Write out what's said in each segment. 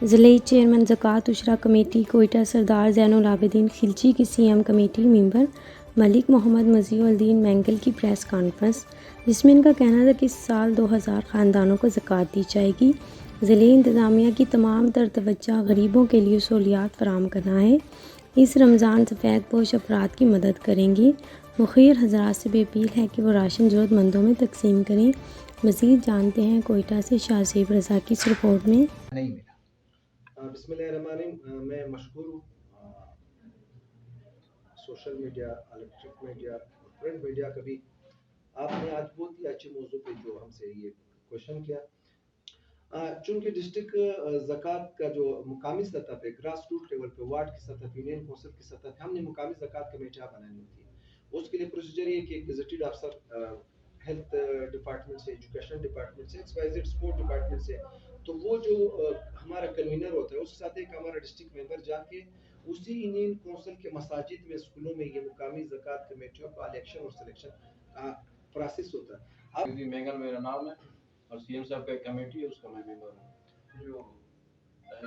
ज़िले chairman Zakat Ushr committee Quetta Sardar Zainul Abideen Khilji की CM committee member Malik Mohammad Maziuddin Mengal की प्रेस कॉन्फ्रेंस, जिसमें इनका कहना था कि इस साल 2000 ख़ानदानों को ज़कात दी जाएगी। ज़िले इंतज़ामिया की तमाम तर तवज्जो गरीबों के लिए सहूलियात फराहम करना है। इस रमज़ान सफ़ेद पोश अफराद की मदद करेंगी। मुखिर हज़रात से भी अपील है कि वो राशन ज़रूरतमंदों में तकसीम करें। मज़ीद जानते हैं कोयटा से शाहज़ेब रज़ा की इस रिपोर्ट में। नहीं मिला। बिस्मिल्लाहिर्रहमानिर्रहीम। मैं मशकूर हूँ सोशल मीडिया, इलेक्ट्रिक मीडिया और प्रिंट मीडिया का भी। आपने आज बहुत ही अच्छे मौजू पे जो हमसे ये क्वेश्चन किया। चूंकि डिस्ट्रिक्ट ज़कात का जो मुकामी सतह पे, ग्रास रूट लेवल पे, वार्ड की सतह पे, यूनियन कौंसिल की सतह पे हमने मुकामी ज़कात कमेटियाँ बनानी होती है। उसके लिए प्रोसीजर ये कि एक गेजेटेड अफसर हेल्थ डिपार्टमेंट से, एजुकेशन डिपार्टमेंट से, XYZ स्पोर्ट डिपार्टमेंट से, तो वो जो हमारा कन्वीनर होता है उसके साथ एक हमारा डिस्ट्रिक्ट मेंबर जाके उसी यूनियन कौंसिल के मसाजिद में, स्कूलों में ये मुकामी ज़कात कमेटियों का इलेक्शन और सिलेक्शन का प्रोसेस होता है। अब मेंगल मेरा नाम है और सीएम साहब का एक कमेटी है, उसका मैं मेंबर हूँ। जो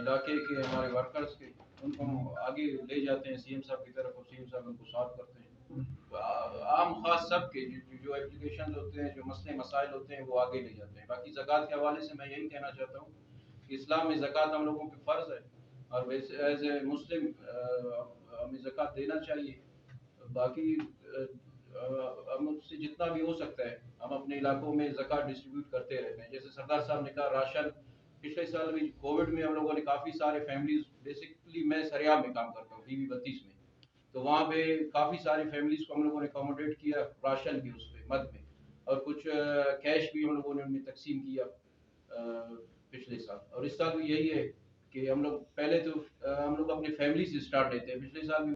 इलाके के हमारे वर्कर्स के उनको आगे ले जाते हैं सीएम साहब की तरफ और सीएम साहब उनको सॉल्व करते हैं। आम खास सब के जो एप्लीकेशन होते हैं, जो मसले मसाइल होते हैं, वो आगे ले जाते हैं। बाकी ज़कात के हवाले से मैं यही कहना चाहता हूँ कि इस्लाम में ज़कात हम लोगों पे फ़र्ज़ है और वैसे एज ए मुस्लिम हमें ज़कात देना चाहिए। बाकी हम उससे जितना भी हो सकता है हम अपने इलाकों में ज़कात डिस्ट्रीब्यूट करते रहते हैं। जैसे सरदार साहब ने कहा राशन, पिछले साल भी कोविड में हम लोगों ने काफ़ी सारे फैमिलीज, बेसिकली मैं सरियाम में काम करता हूँ DB 32 में, तो वहाँ पे काफ़ी सारी फैमिलीज को हम लोगों ने अकोमोडेट किया राशन की उस पे मद में, और कुछ कैश भी हम लोगों ने उनमें तकसीम किया पिछले साल। और इस साल भी यही है कि हम लोग पहले तो हम लोग अपनी फैमिली से स्टार्ट लेते हैं। पिछले साल भी